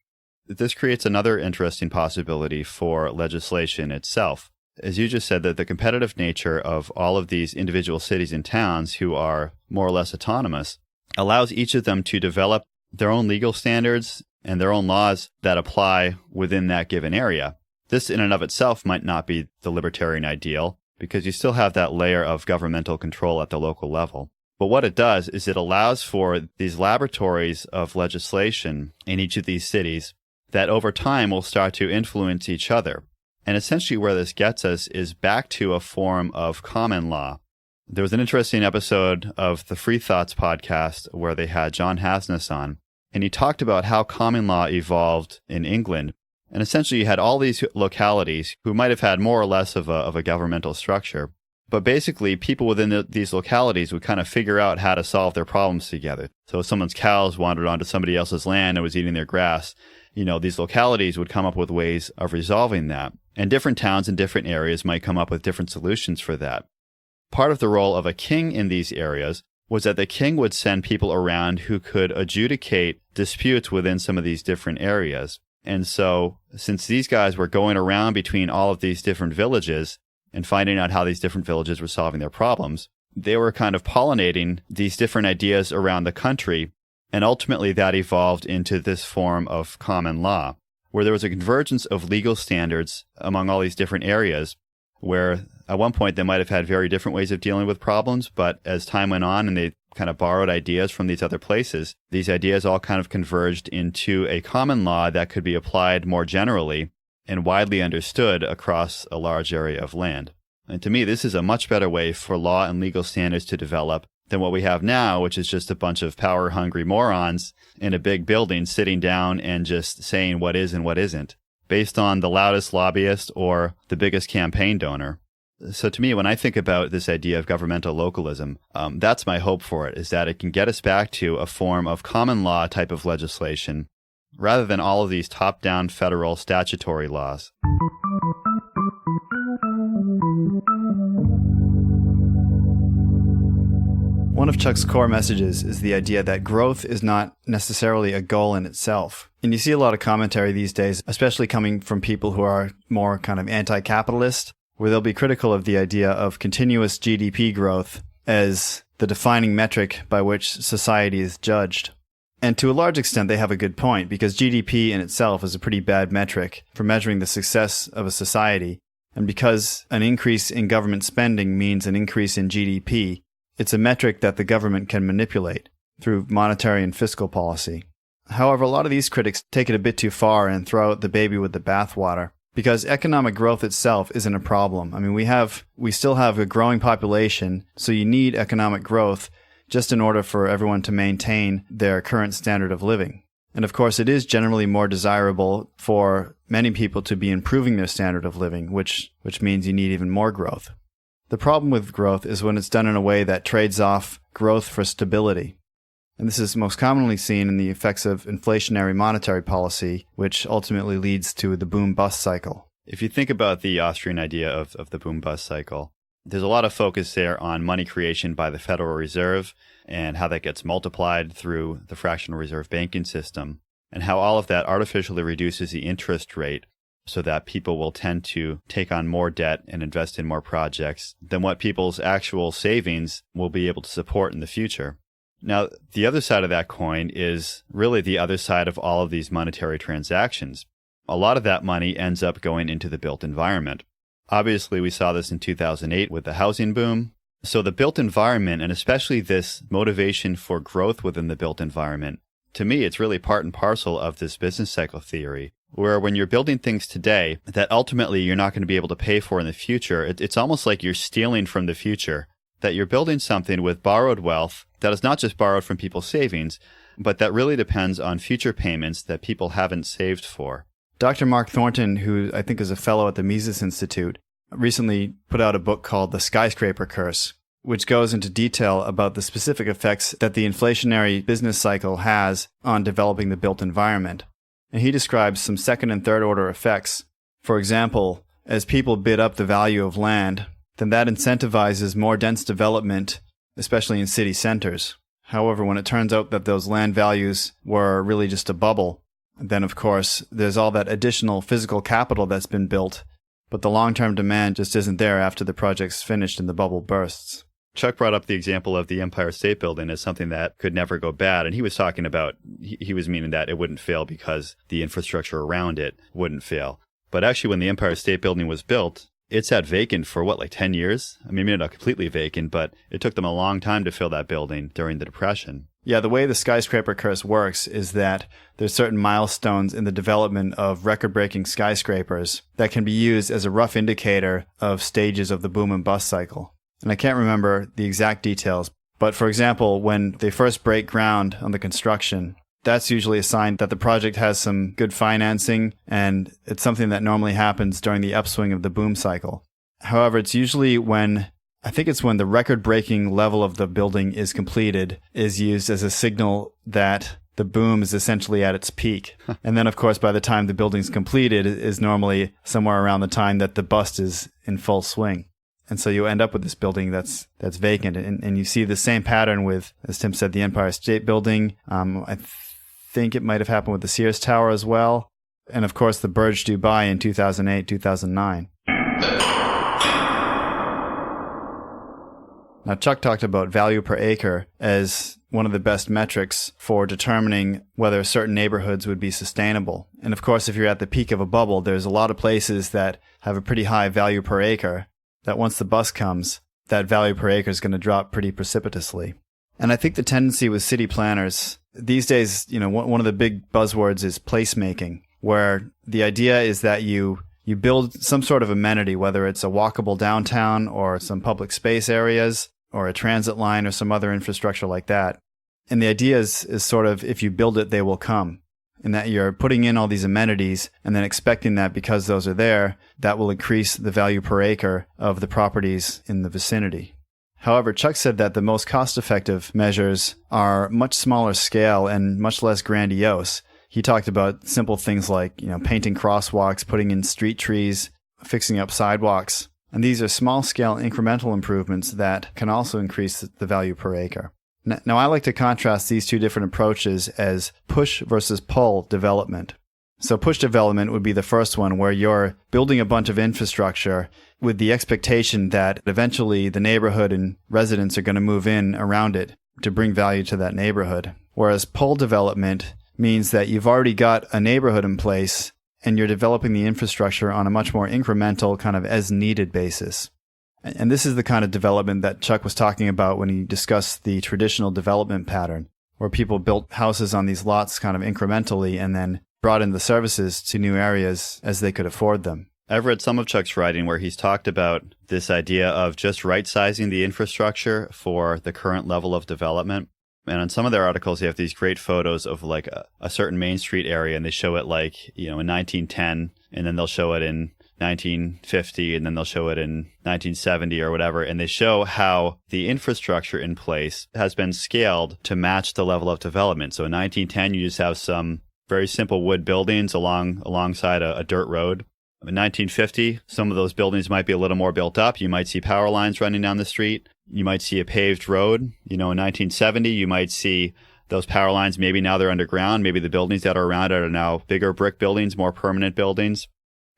this creates another interesting possibility for legislation itself. As you just said, that the competitive nature of all of these individual cities and towns who are more or less autonomous allows each of them to develop their own legal standards and their own laws that apply within that given area. This in and of itself might not be the libertarian ideal because you still have that layer of governmental control at the local level. But what it does is it allows for these laboratories of legislation in each of these cities that over time will start to influence each other. And essentially where this gets us is back to a form of common law. There was an interesting episode of the Free Thoughts podcast where they had John Hasness on, and he talked about how common law evolved in England. And essentially you had all these localities who might have had more or less of a governmental structure. But basically people within these localities would kind of figure out how to solve their problems together. So if someone's cows wandered onto somebody else's land and was eating their grass, these localities would come up with ways of resolving that. And different towns in different areas might come up with different solutions for that. Part of the role of a king in these areas was that the king would send people around who could adjudicate disputes within some of these different areas. And so, since these guys were going around between all of these different villages and finding out how these different villages were solving their problems, they were kind of pollinating these different ideas around the country. And ultimately that evolved into this form of common law, where there was a convergence of legal standards among all these different areas, where at one point they might have had very different ways of dealing with problems, but as time went on and they kind of borrowed ideas from these other places, these ideas all kind of converged into a common law that could be applied more generally and widely understood across a large area of land. And to me, this is a much better way for law and legal standards to develop than what we have now, which is just a bunch of power-hungry morons in a big building sitting down and just saying what is and what isn't, based on the loudest lobbyist or the biggest campaign donor. So to me, when I think about this idea of governmental localism, that's my hope for it, is that it can get us back to a form of common law type of legislation, rather than all of these top-down federal statutory laws. One of Chuck's core messages is the idea that growth is not necessarily a goal in itself. And you see a lot of commentary these days, especially coming from people who are more kind of anti-capitalist, where they'll be critical of the idea of continuous GDP growth as the defining metric by which society is judged. And to a large extent, they have a good point, because GDP in itself is a pretty bad metric for measuring the success of a society. And because an increase in government spending means an increase in GDP, it's a metric that the government can manipulate through monetary and fiscal policy. However, a lot of these critics take it a bit too far and throw out the baby with the bathwater, because economic growth itself isn't a problem. I mean, we still have a growing population, so you need economic growth just in order for everyone to maintain their current standard of living. And of course, it is generally more desirable for many people to be improving their standard of living, which means you need even more growth. The problem with growth is when it's done in a way that trades off growth for stability. And this is most commonly seen in the effects of inflationary monetary policy, which ultimately leads to the boom-bust cycle. If you think about the Austrian idea of the boom-bust cycle, there's a lot of focus there on money creation by the Federal Reserve and how that gets multiplied through the fractional reserve banking system, and how all of that artificially reduces the interest rate so that people will tend to take on more debt and invest in more projects than what people's actual savings will be able to support in the future. Now, the other side of that coin is really the other side of all of these monetary transactions. A lot of that money ends up going into the built environment. Obviously, we saw this in 2008 with the housing boom. So the built environment, and especially this motivation for growth within the built environment, to me, it's really part and parcel of this business cycle theory, where when you're building things today that ultimately you're not going to be able to pay for in the future, it's almost like you're stealing from the future, that you're building something with borrowed wealth that is not just borrowed from people's savings, but that really depends on future payments that people haven't saved for. Dr. Mark Thornton, who I think is a fellow at the Mises Institute, recently put out a book called The Skyscraper Curse. which goes into detail about the specific effects that the inflationary business cycle has on developing the built environment. And he describes some second and third order effects. For example, as people bid up the value of land, then that incentivizes more dense development, especially in city centers. However, when it turns out that those land values were really just a bubble, then of course there's all that additional physical capital that's been built, but the long-term demand just isn't there after the project's finished and the bubble bursts. Chuck brought up the example of the Empire State Building as something that could never go bad. And he was talking about, he was meaning that it wouldn't fail because the infrastructure around it wouldn't fail. But actually, when the Empire State Building was built, it sat vacant for 10 years? I mean, maybe not completely vacant, but it took them a long time to fill that building during the Depression. Yeah, the way the skyscraper curse works is that there's certain milestones in the development of record-breaking skyscrapers that can be used as a rough indicator of stages of the boom and bust cycle. And I can't remember the exact details, but for example, when they first break ground on the construction, that's usually a sign that the project has some good financing, and it's something that normally happens during the upswing of the boom cycle. However, it's usually when the record-breaking level of the building is completed is used as a signal that the boom is essentially at its peak. And then, of course, by the time the building's completed is normally somewhere around the time that the bust is in full swing. And so you end up with this building that's vacant. And you see the same pattern with, as Tim said, the Empire State Building. I think it might have happened with the Sears Tower as well. And of course, the Burj Dubai in 2008, 2009. Now, Chuck talked about value per acre as one of the best metrics for determining whether certain neighborhoods would be sustainable. And of course, if you're at the peak of a bubble, there's a lot of places that have a pretty high value per acre, that once the bust comes, that value per acre is going to drop pretty precipitously. And I think the tendency with city planners these days, one of the big buzzwords is placemaking, where the idea is that you build some sort of amenity, whether it's a walkable downtown or some public space areas or a transit line or some other infrastructure like that. And the idea is sort of, if you build it, they will come. And that you're putting in all these amenities and then expecting that because those are there, that will increase the value per acre of the properties in the vicinity. However, Chuck said that the most cost-effective measures are much smaller scale and much less grandiose. He talked about simple things like, painting crosswalks, putting in street trees, fixing up sidewalks. And these are small-scale incremental improvements that can also increase the value per acre. Now, I like to contrast these two different approaches as push versus pull development. So push development would be the first one, where you're building a bunch of infrastructure with the expectation that eventually the neighborhood and residents are going to move in around it to bring value to that neighborhood. Whereas pull development means that you've already got a neighborhood in place and you're developing the infrastructure on a much more incremental kind of as-needed basis. And this is the kind of development that Chuck was talking about when he discussed the traditional development pattern, where people built houses on these lots kind of incrementally and then brought in the services to new areas as they could afford them. I've read some of Chuck's writing where he's talked about this idea of just right-sizing the infrastructure for the current level of development. And on some of their articles, they have these great photos of like a certain Main Street area, and they show it like, in 1910, and then they'll show it in 1950, and then they'll show it in 1970 or whatever. And they show how the infrastructure in place has been scaled to match the level of development. So in 1910, you just have some very simple wood buildings alongside a dirt road. In 1950, some of those buildings might be a little more built up. You might see power lines running down the street. You might see a paved road. In 1970, you might see those power lines. Maybe now they're underground. Maybe the buildings that are around it are now bigger brick buildings, more permanent buildings.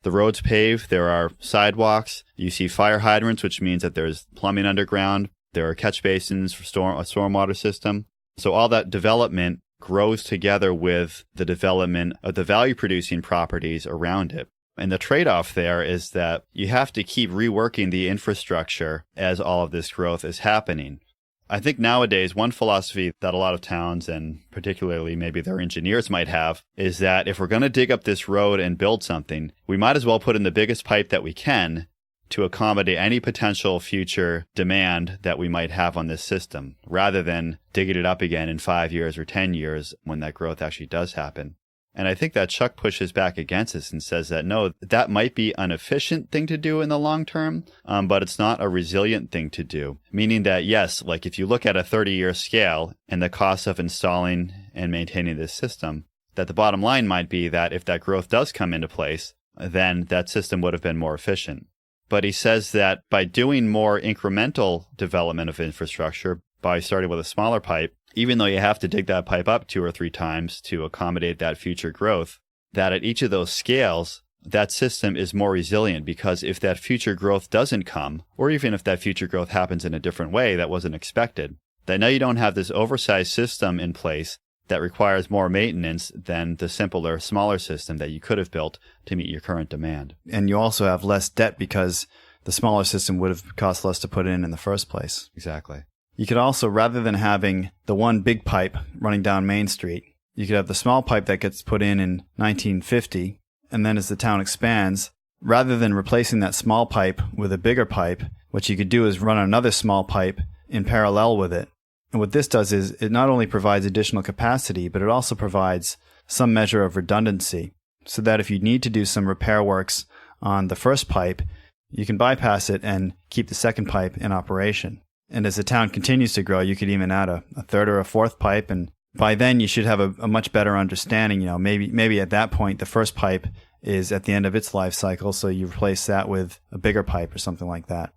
The road's paved. There are sidewalks. You see fire hydrants, which means that there's plumbing underground. There are catch basins for a stormwater system. So all that development grows together with the development of the value-producing properties around it. And the trade-off there is that you have to keep reworking the infrastructure as all of this growth is happening. I think nowadays, one philosophy that a lot of towns, and particularly maybe their engineers might have, is that if we're going to dig up this road and build something, we might as well put in the biggest pipe that we can to accommodate any potential future demand that we might have on this system, rather than digging it up again in 5 years or 10 years when that growth actually does happen. And I think that Chuck pushes back against this and says that, no, that might be an efficient thing to do in the long term, but it's not a resilient thing to do. Meaning that, yes, like if you look at a 30-year scale and the cost of installing and maintaining this system, that the bottom line might be that if that growth does come into place, then that system would have been more efficient. But he says that by doing more incremental development of infrastructure, by starting with a smaller pipe, even though you have to dig that pipe up 2 or 3 times to accommodate that future growth, that at each of those scales, that system is more resilient, because if that future growth doesn't come, or even if that future growth happens in a different way that wasn't expected, then now you don't have this oversized system in place that requires more maintenance than the simpler, smaller system that you could have built to meet your current demand. And you also have less debt because the smaller system would have cost less to put in the first place. Exactly. You could also, rather than having the one big pipe running down Main Street, you could have the small pipe that gets put in 1950, and then as the town expands, rather than replacing that small pipe with a bigger pipe, what you could do is run another small pipe in parallel with it. And what this does is it not only provides additional capacity, but it also provides some measure of redundancy, so that if you need to do some repair works on the first pipe, you can bypass it and keep the second pipe in operation. And as the town continues to grow, you could even add a third or a fourth pipe, and by then you should have a much better understanding. Maybe at that point the first pipe is at the end of its life cycle, so you replace that with a bigger pipe or something like that.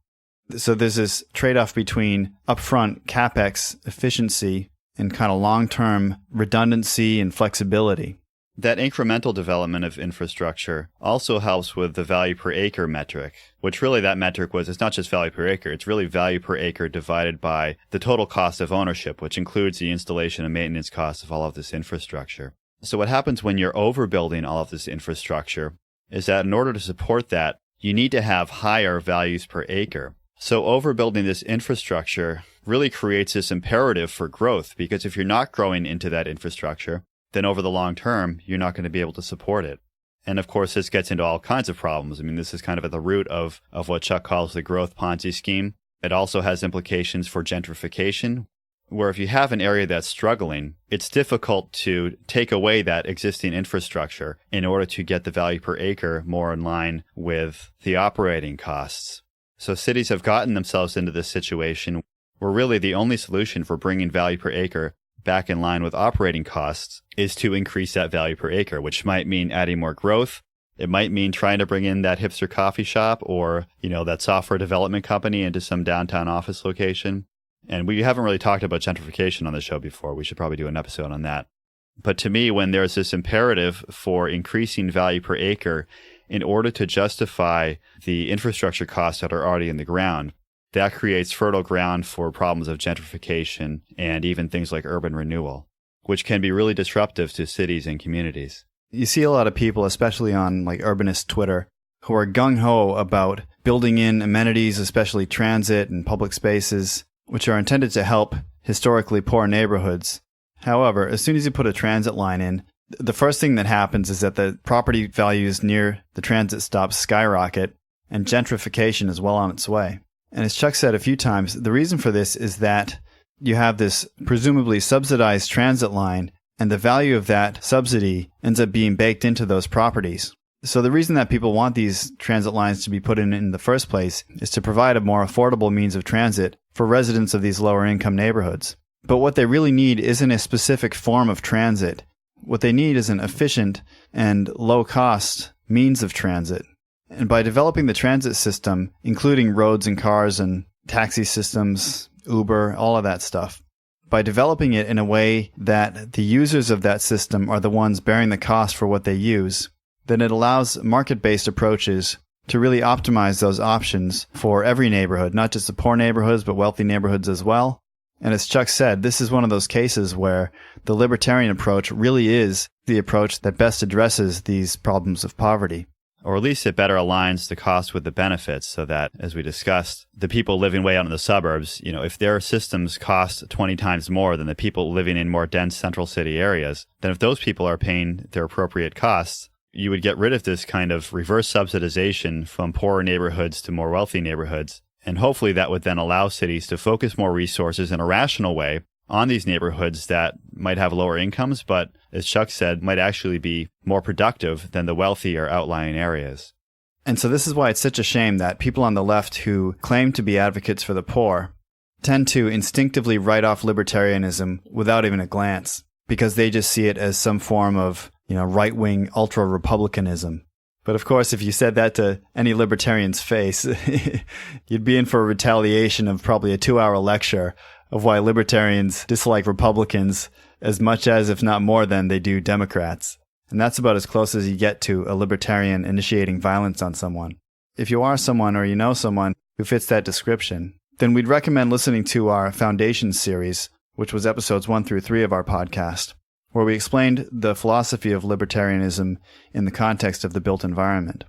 So there's this trade-off between upfront CapEx efficiency and kind of long-term redundancy and flexibility. That incremental development of infrastructure also helps with the value per acre metric, which really that metric it's not just value per acre, it's really value per acre divided by the total cost of ownership, which includes the installation and maintenance costs of all of this infrastructure. So what happens when you're overbuilding all of this infrastructure is that in order to support that, you need to have higher values per acre. So overbuilding this infrastructure really creates this imperative for growth, because if you're not growing into that infrastructure, then over the long term, you're not going to be able to support it. And of course, this gets into all kinds of problems. I mean, this is kind of at the root of what Chuck calls the growth Ponzi scheme. It also has implications for gentrification, where if you have an area that's struggling, it's difficult to take away that existing infrastructure in order to get the value per acre more in line with the operating costs. So cities have gotten themselves into this situation where really the only solution for bringing value per acre back in line with operating costs is to increase that value per acre, which might mean adding more growth. It might mean trying to bring in that hipster coffee shop or, that software development company into some downtown office location. And we haven't really talked about gentrification on the show before. We should probably do an episode on that. But to me, when there's this imperative for increasing value per acre in order to justify the infrastructure costs that are already in the ground, that creates fertile ground for problems of gentrification and even things like urban renewal, which can be really disruptive to cities and communities. You see a lot of people, especially on urbanist Twitter, who are gung-ho about building in amenities, especially transit and public spaces, which are intended to help historically poor neighborhoods. However, as soon as you put a transit line in, the first thing that happens is that the property values near the transit stops skyrocket, and gentrification is well on its way. And as Chuck said a few times, the reason for this is that you have this presumably subsidized transit line, and the value of that subsidy ends up being baked into those properties. So the reason that people want these transit lines to be put in the first place is to provide a more affordable means of transit for residents of these lower income neighborhoods. But what they really need isn't a specific form of transit. What they need is an efficient and low-cost means of transit. And by developing the transit system, including roads and cars and taxi systems, Uber, all of that stuff, by developing it in a way that the users of that system are the ones bearing the cost for what they use, then it allows market-based approaches to really optimize those options for every neighborhood, not just the poor neighborhoods, but wealthy neighborhoods as well. And as Chuck said, this is one of those cases where the libertarian approach really is the approach that best addresses these problems of poverty. Or at least it better aligns the cost with the benefits so that, as we discussed, the people living way out in the suburbs, if their systems cost 20 times more than the people living in more dense central city areas, then if those people are paying their appropriate costs, you would get rid of this kind of reverse subsidization from poorer neighborhoods to more wealthy neighborhoods. And hopefully that would then allow cities to focus more resources in a rational way on these neighborhoods that might have lower incomes, but as Chuck said, might actually be more productive than the wealthy or outlying areas. And so this is why it's such a shame that people on the left who claim to be advocates for the poor tend to instinctively write off libertarianism without even a glance, because they just see it as some form of, right-wing ultra-republicanism. But of course, if you said that to any libertarian's face, you'd be in for a retaliation of probably a 2-hour lecture of why libertarians dislike Republicans as much as, if not more than, they do Democrats. And that's about as close as you get to a libertarian initiating violence on someone. If you are someone or you know someone who fits that description, then we'd recommend listening to our Foundations series, which was episodes 1 through 3 of our podcast, where we explained the philosophy of libertarianism in the context of the built environment.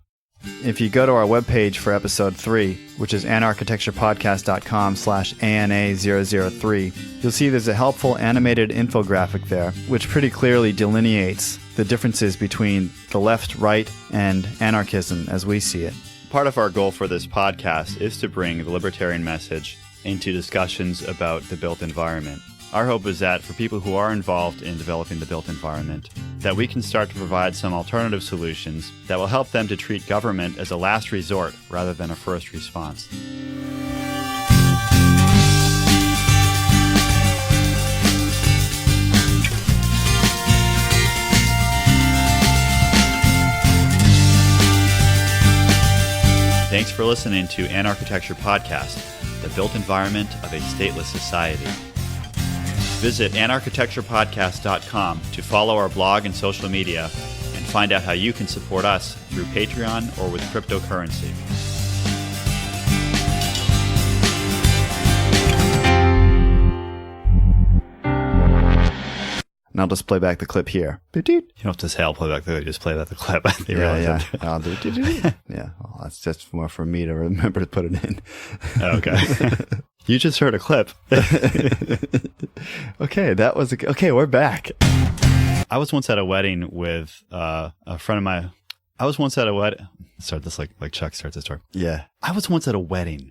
If you go to our webpage for episode 3, which is anarchitecturepodcast.com/ANA003, you'll see there's a helpful animated infographic there, which pretty clearly delineates the differences between the left, right, and anarchism as we see it. Part of our goal for this podcast is to bring the libertarian message into discussions about the built environment. Our hope is that for people who are involved in developing the built environment, that we can start to provide some alternative solutions that will help them to treat government as a last resort rather than a first response. Thanks for listening to Anarchitecture Podcast, the built environment of a stateless society. Visit anarchitecturepodcast.com to follow our blog and social media and find out how you can support us through Patreon or with cryptocurrency. And I'll just play back the clip here. You don't have to say I'll play back the clip, just play back the clip. Yeah. I'll do it. Yeah, well, that's just more for me to remember to put it in. Okay. You just heard a clip. Okay, okay, we're back. I was once at a wedding with a friend of mine. I was once at a wedding. Start this like Chuck starts a story. Yeah. I was once at a wedding.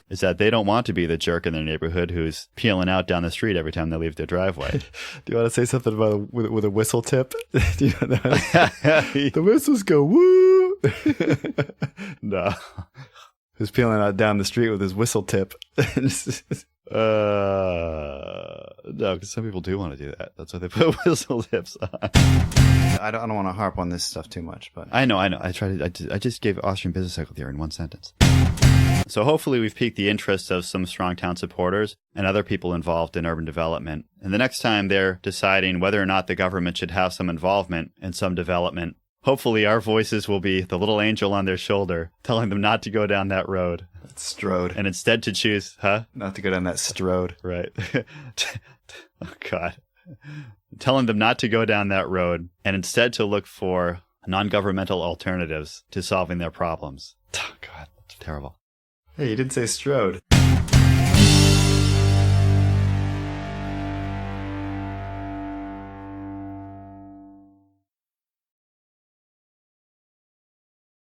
Is that they don't want to be the jerk in their neighborhood who's peeling out down the street every time they leave their driveway. Do you want to say something about with a whistle tip? Do you know that? The whistles go woo. No. Who's peeling out down the street with his whistle tip? No, because some people do want to do that. That's why they put whistle tips on. I don't want to harp on this stuff too much, but I know. I just gave Austrian business cycle theory in one sentence. So hopefully we've piqued the interest of some Strongtown supporters and other people involved in urban development. And the next time they're deciding whether or not the government should have some involvement in some development, hopefully our voices will be the little angel on their shoulder, telling them not to go down that road. Stroad. And instead to choose, Not to go down that Stroad. Right. Oh, God. Telling them not to go down that road and instead to look for non-governmental alternatives to solving their problems. Oh, God, that's terrible. Hey, you didn't say Stroad.